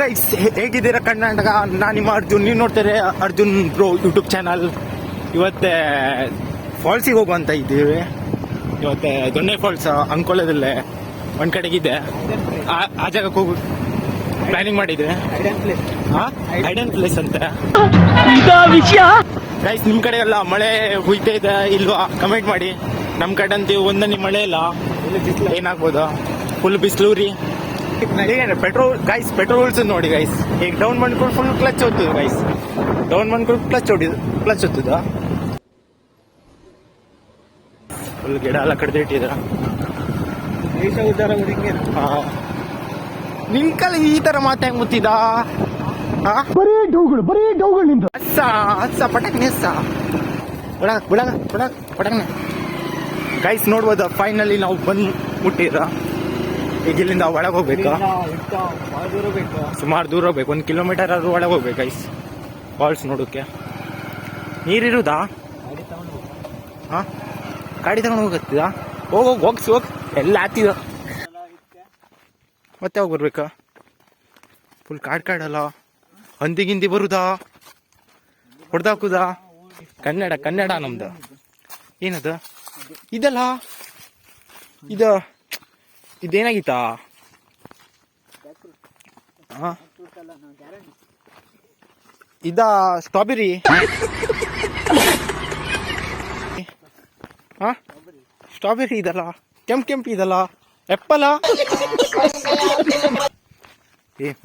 Guys, ಹೇಗಿದ್ದೀರಾ ಕರ್ನಾಟಕ? ನಾನು ನಿಮ್ಮ ಅರ್ಜುನ್, ನೀವು ನೋಡ್ತಾರೆ ಅರ್ಜುನ್ ಬ್ರೋ ಯೂಟ್ಯೂಬ್ ಚಾನಲ್. ಇವತ್ತೇ ಫಾಲ್ಸಿಗೆ ಹೋಗುವಂತ ಇದ್ದೀವಿ. ಇವತ್ತೇ ದೊಣ್ಣೆ ಫಾಲ್ಸ್ ಅಂಕೋಲದಲ್ಲೇ ಒಂದ್ ಕಡೆಗಿದೆ, ಆ ಜಾಗಕ್ಕೆ ಹೋಗಿ ಪ್ಲಾನಿಂಗ್ ಮಾಡಿದ್ರೆ. ಐಡನ್ ಪ್ಲೇಸ್ ಅಂತ ಗೈಸ್. ನಿಮ್ ಕಡೆ ಎಲ್ಲ ಮಳೆ ಹುಯ್ತಾ ಇದೆ ಇಲ್ವಾ? ಕಮೆಂಟ್ ಮಾಡಿ. ನಮ್ ಕಡೆ ಅಂತೀವಿ ಒಂದನೇ ಮಳೆ ಇಲ್ಲ, ಏನಾಗ್ಬೋದು? ಫುಲ್ ಬಿಸಿಲೂರಿ. ಪೆಟ್ರೋಲ್ ಗೈಸ್, ಪೆಟ್ರೋಲ್ಸ್ ನೋಡಿ ಗೈಸ್, ಈಗ ಡೌನ್ ಮಾಡ್ಕೊಂಡು ಫುಲ್ ಕ್ಲಚ್ ಹೊತ್ತದ ಗೈಸ್. ಡೌನ್ ಮಾಡ್ಕೊಂಡು ಕ್ಲಚ್ ಹೊತ್ತದ. ಫುಲ್ ಗಿಡ ಎಲ್ಲ ಕಡ್ದು ಇಟ್ಟಿದ್ರ. ನಿಂಕಲ್ ಈ ತರ ಮಾತಾಗ ಮುತ್ತಿದ. ಬರೀ ಡೌಗಳು ನಿಂದು. ಹಸ್ಸ ಪಟಕ್ನೆ ಹಸ್ಸ ಪಟಕ್ನೆ ಗೈಸ್. ನೋಡ್ಬೋದು ಫೈನಲಿ ನಾವು ಬಂದ್ ಮುಟ್ಟಿದ್ರ. ಈಗ ಇಲ್ಲಿಂದ ಒಳಗೆ ಹೋಗ್ಬೇಕು, ಸುಮಾರು ದೂರ ಹೋಗ್ಬೇಕು, 1 ಕಿಲೋಮೀಟರ್ ಆದ್ರೂ ಒಳಗೆ ಹೋಗ್ಬೇಕು ಗೈಸ್ ಫಾಲ್ಸ್ ನೋಡೋಕೆ. ನೀರಿರುದಾ? ಹಾ, ಗಾಡಿ ತಗೊಂಡು ಹೋಗತ್ತಿದ. ಹೋಗ್ ಎಲ್ಲ ಆತಿದ. ಮತ್ತೆ ಹೋಗಿ ಬರ್ಬೇಕಾ? ಫುಲ್ ಕಾಡಲ್ಲ. ಹಂದಿ ಬರುದಾ? ಹೊಡೆದಾಕುದಾ? ಕನ್ನಡ ನಮ್ದು. ಏನದು ಇದಲ್ಲ, ಇದೇನಾಗಿತ್ತಾ? ಇದ ಸ್ಟ್ರಾಬೆರಿ. ಸ್ಟ್ರಾಬೆರಿ ಇದಲ್ಲ, ಕೆಂಪು ಇದಲ್ಲ, ಎಪ್ಪಲ.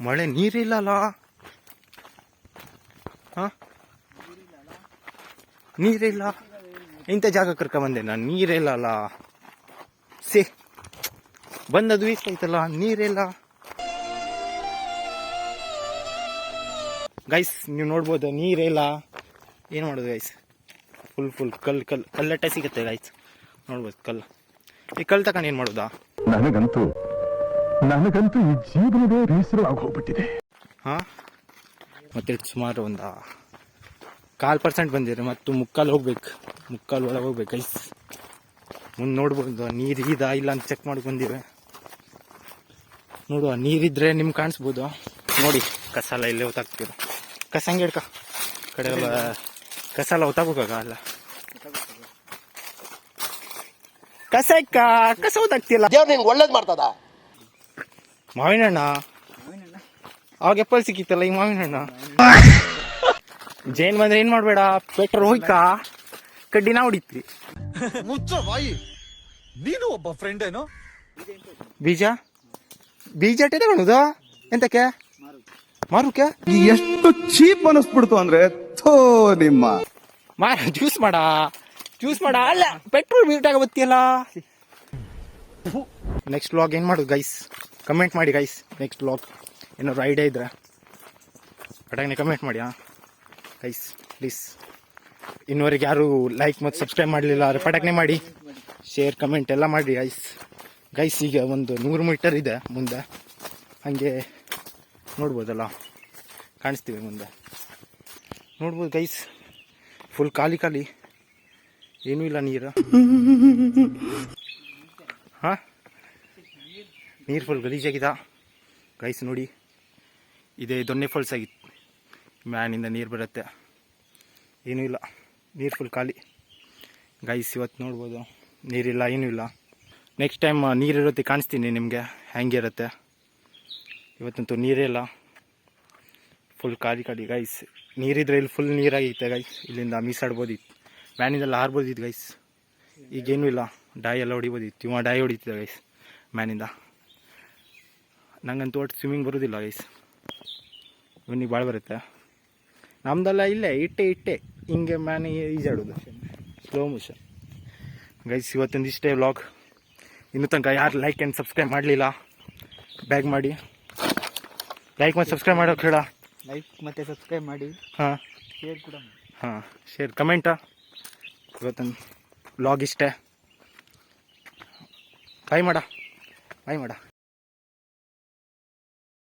ಮಳೆ ನೀರಿಲ್ಲಲ್ಲ. ನೀರಿಲ್ಲ, ಇಂಥ ಜಾಗ ಕರ್ಕೊಂಬಂದೆ ನಾನು. ನೀರಿಲ್ಲಲ್ಲ, ಬಂದದು ವೇಸ್ಟ್ ಆಯ್ತಲ್ಲ. ನೀರಿಲ್ಲ ಗೈಸ್, ನೀವು ನೋಡ್ಬೋದು ನೀರಿಲ್ಲ. ಏನು ಮಾಡೋದು ಗೈಸ್? ಫುಲ್ ಕಲ್ಲಟ್ಟೆ ಸಿಗುತ್ತೆ ಗೈಸ್. ನೋಡ್ಬೋದು ಕಲ್ಲು. ಈ ಕಲ್ಲು ತಗೊಂಡು ಏನು ಮಾಡೋದಾ? ನನಗಂತೂ ಈ ಜೀವನವೇ ಬೇಸರವಾಗಿ ಹೋಗ್ಬಿಟ್ಟಿದೆ. ಮತ್ತೆ ಸುಮಾರು ಒಂದು 1/4% ಬಂದಿದೆ, ಮತ್ತು ಮುಕ್ಕಾಲು ಒಳಗೆ ಹೋಗ್ಬೇಕು ಗೈಸ್. ಮುಂದೆ ನೋಡ್ಬೋದು ನೀರು ಇದ ಇಲ್ಲ ಅಂತ ಚೆಕ್ ಮಾಡಿ ಬಂದಿವೆ. ನೋಡುವ, ನೀರಿದ್ರೆ ನಿಮ್ಗೆ ಕಾಣಿಸ್ಬೋದು. ನೋಡಿ, ಕಸ ಎಲ್ಲ ಇಲ್ಲೇ ಹೊತ್ತಾಗ್ತೀರ. ಕಸ ಹಂಗೆ ಹಿಡ್ಕ ಕಡೆ ಎಲ್ಲ ಕಸ ಎಲ್ಲ ಹೊತ್ತಾಗಲ್ಲ. ಕಸ ಹೊತ್ತಾಗ್ತಿಲ್ಲ. ಒಳ್ಳೇದ್ ಮಾಡ್ತದ. ಮಾವಿನ ಹಣ್ಣ ಅವಾಗ ಎಪ್ಪಲ್ ಸಿಕ್ಕಿತ್ತಲ್ಲ, ಈಗ ಮಾವಿನ ಹಣ್ಣ. ಜೈನ್ ಬಂದ್ರೆ ಏನ್ ಮಾಡ್ಬೇಡ, ಪೆಟ್ರೋಲ್ ಹೋಯ್ಕಾ ಕಡ್ಡಿನ ಹೊಡಿತ್ರಿ. ನೀನು ಒಬ್ಬ ಫ್ರೆಂಡ್ ಏನೋ. ಬೀಜ ತಗೊಳುದ ಎಂತಕ್ಕೆ? ಮಾರುಕೆ ಎಷ್ಟು ಚೀಪ್ ಅನಿಸ್ಬಿಡ್ತು ಅಂದ್ರೆ ನಿಮ್ಮ ಜ್ಯೂಸ್ ಮಾಡ ಅಲ್ಲ, ಪೆಟ್ರೋಲ್ ಮೀಟಾಗ ಬತ್ತಿಯಲ್ಲ. ನೆಕ್ಸ್ಟ್ ವ್ಲಾಗ್ ಏನ್ ಮಾಡುದು ಗೈಸ್? ಕಮೆಂಟ್ ಮಾಡಿ ಗೈಸ್. ನೆಕ್ಸ್ಟ್ ವ್ಲಾಗ್ ಏನಾದ್ರು ಐಡಿಯಾ ಇದ್ರೆ ಪಟಾಕನೆ ಕಮೆಂಟ್ ಮಾಡಿ ಗೈಸ್ ಪ್ಲೀಸ್. ಇನ್ನುವರೆಗೆ ಯಾರು ಲೈಕ್ ಮತ್ತು ಸಬ್ಸ್ಕ್ರೈಬ್ ಮಾಡಲಿಲ್ಲ ಆದರೆ ಪಟಾಕನೆ ಮಾಡಿ, ಶೇರ್ ಕಮೆಂಟ್ ಎಲ್ಲ ಮಾಡಿ ಗೈಸ್. ಈಗ ಒಂದು 100 ಮೀಟರ್ ಇದೆ ಮುಂದೆ, ಹಾಗೆ ನೋಡ್ಬೋದಲ್ಲ, ಕಾಣಿಸ್ತೀವಿ ಮುಂದೆ ನೋಡ್ಬೋದು ಗೈಸ್. ಫುಲ್ ಖಾಲಿ, ಏನೂ ಇಲ್ಲ ನೀರು. ನೀರು ಫುಲ್ ಗಲೀಜಾಗಿದ ಗೈಸ್. ನೋಡಿ, ಇದೇ ದೊಣ್ಣೆ ಫಾಲ್ಸ್ ಆಗಿತ್ತು. ಮ್ಯಾನಿಂದ ನೀರು ಬರುತ್ತೆ, ಏನೂ ಇಲ್ಲ, ನೀರು ಫುಲ್ ಖಾಲಿ ಗೈಸ್. ಇವತ್ತು ನೋಡ್ಬೋದು ನೀರಿಲ್ಲ, ಏನೂ ಇಲ್ಲ. ನೆಕ್ಸ್ಟ್ ಟೈಮ್ ನೀರಿರುತ್ತೆ ಕಾಣಿಸ್ತೀನಿ ನಿಮಗೆ ಹೆಂಗಿರುತ್ತೆ. ಇವತ್ತಂತೂ ನೀರೇ ಇಲ್ಲ, ಫುಲ್ ಖಾಲಿ ಗೈಸ್. ನೀರಿದ್ರೆ ಇಲ್ಲಿ ಫುಲ್ ನೀರಾಗಿತ್ತೆ ಗೈಸ್. ಇಲ್ಲಿಂದ ಮೀಸಾಡ್ಬೋದಿತ್ತು, ಮ್ಯಾನಿಂದೆಲ್ಲ ಹಾರ್ಬೋದಿತ್ತು ಗೈಸ್. ಈಗೇನೂ ಇಲ್ಲ, ಡಾಯ್ ಎಲ್ಲ ಹೊಡಿಬೋದಿತ್ತು. ಇವ ಡಾಯ್ ಹೊಡಿತಿದ್ದ ಗೈಸ್ ಮ್ಯಾನಿಂದ. ನಂಗಂತೂ ಒಟ್ಟು ಸ್ವಿಮ್ಮಿಂಗ್ ಬರೋದಿಲ್ಲ ಗೈಸ್. ಇವನಿಗೆ ಭಾಳ ಬರುತ್ತೆ. ನಮ್ದೆಲ್ಲ ಇಲ್ಲೇ ಇಟ್ಟೆ ಹಿಂಗೆ ಮ್ಯಾನ್ ಈಜಾಡೋದು, ಸ್ಲೋ ಮೋಷನ್ ಗೈಸ್. ಇವತ್ತೊಂದು ಇಷ್ಟೇ ವ್ಲಾಗ್. ಇನ್ನೂ ತನಕ ಯಾರು ಲೈಕ್ ಆ್ಯಂಡ್ ಸಬ್ಸ್ಕ್ರೈಬ್ ಮಾಡಲಿಲ್ಲ, ಬ್ಯಾಗ್ ಮಾಡಿ ಲೈಕ್ ಮತ್ತು ಸಬ್ಸ್ಕ್ರೈಬ್ ಮಾಡೋಕೆ ಹೇಳ. ಲೈಕ್ ಮತ್ತು ಸಬ್ಸ್ಕ್ರೈಬ್ ಮಾಡಿ, ಶೇರ್ ಕೂಡ ಮಾಡಿ. Share comment. ಇವತ್ತೊಂದು ವ್ಲಾಗ್ ಇಷ್ಟೇ. ಬಾಯ್ ಮಾಡ